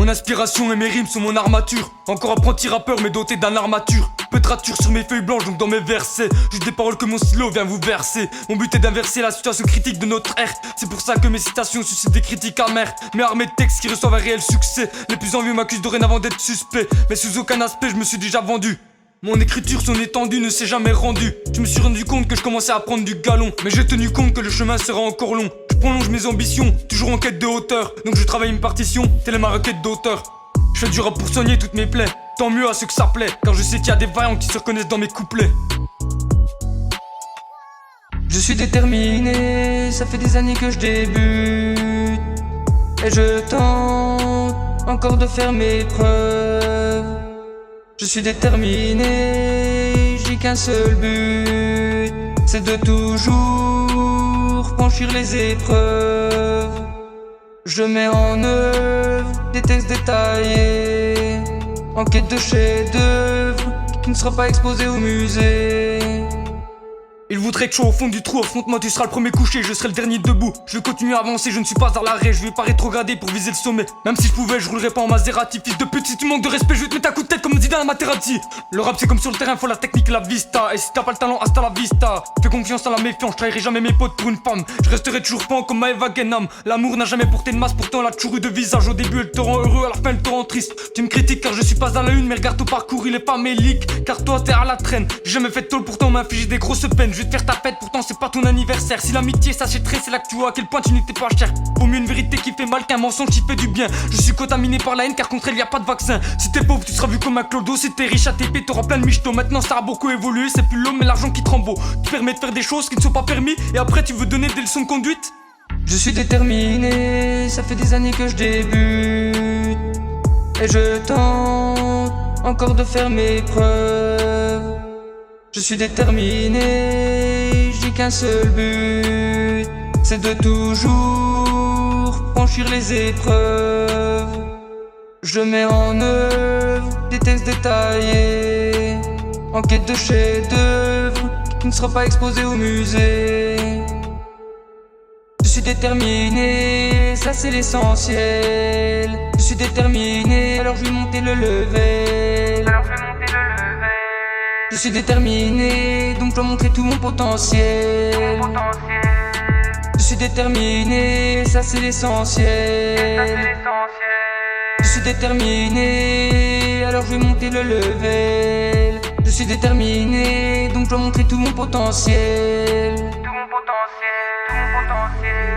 Mon inspiration et mes rimes sont mon armature. Encore apprenti rappeur mais doté d'un armature. Peu de rature sur mes feuilles blanches donc dans mes versets. Juste des paroles que mon stylo vient vous verser. Mon but est d'inverser la situation critique de notre ère. C'est pour ça que mes citations suscitent des critiques amères. Mes armées de textes qui reçoivent un réel succès. Les plus envieux m'accusent dorénavant d'être suspect. Mais sous aucun aspect je me suis déjà vendu. Mon écriture, son étendue ne s'est jamais rendue. Je me suis rendu compte que je commençais à prendre du galon. Mais j'ai tenu compte que le chemin sera encore long. Je prolonge mes ambitions, toujours en quête de hauteur. Donc je travaille une partition, telle est ma requête d'auteur. Je fais du rap pour soigner toutes mes plaies. Tant mieux à ceux que ça plaît, car je sais qu'il y a des vaillants qui se reconnaissent dans mes couplets. Je suis déterminé, ça fait des années que je débute. Et je tente encore de faire mes preuves. Je suis déterminé, j'ai qu'un seul but, c'est de toujours franchir les épreuves. Je mets en œuvre des textes détaillés, en quête de chef-d'œuvre qui ne sera pas exposé au musée. Il voudrait que je sois au fond du trou, affronte-moi, tu seras le premier couché, je serai le dernier debout. Je vais continuer à avancer, je ne suis pas à l'arrêt, je vais pas rétrograder pour viser le sommet. Même si je pouvais, je roulerais pas en Maserati. Fils de pute, si tu manques de respect, je vais te mettre un coup de tête comme Zidane à Materazzi. Le rap c'est comme sur le terrain, faut la technique et la vista. Et si t'as pas le talent, hasta la vista. Fais confiance à la méfiance, je trahirai jamais mes potes pour une femme. Je resterai toujours pan comme Maeva Genam. L'amour n'a jamais porté de masse, pourtant elle a toujours eu de visage. Au début elle te rend heureux, à la fin elle te rend triste. Tu me critiques car je suis pas à la une, mais regarde ton parcours, il est pas mélique. Car toi t'es à la traîne, j'ai jamais fait de tôle, pourtant on m'a infligé des grosses peines. Je vais te faire ta fête, pourtant c'est pas ton anniversaire. Si l'amitié s'achèterait, c'est là que tu vois à quel point tu n'étais pas cher. Vaut mieux une vérité qui fait mal qu'un mensonge qui fait du bien. Je suis contaminé par la haine car contre elle y a pas de vaccin. Si t'es pauvre tu seras vu comme un clodo. Si t'es riche ATP t'auras plein de michto. Maintenant ça a beaucoup évolué, c'est plus l'homme mais l'argent qui te rend beau. Qui permet de faire des choses qui ne sont pas permis. Et après tu veux donner des leçons de conduite. Je suis déterminé, ça fait des années que je débute. Et je tente encore de faire mes preuves. Je suis déterminé, j'ai qu'un seul but, c'est de toujours franchir les épreuves. Je mets en œuvre des textes détaillés, en quête de chef-d'œuvre qui ne sera pas exposé au musée. Je suis déterminé, ça c'est l'essentiel. Je suis déterminé, alors je vais monter le level. Je suis déterminé, donc je dois montrer tout mon potentiel. Je suis déterminé, ça c'est l'essentiel. Je suis déterminé, alors je vais monter le level. Je suis déterminé, donc je dois montrer tout mon potentiel. Tout mon potentiel, tout mon potentiel.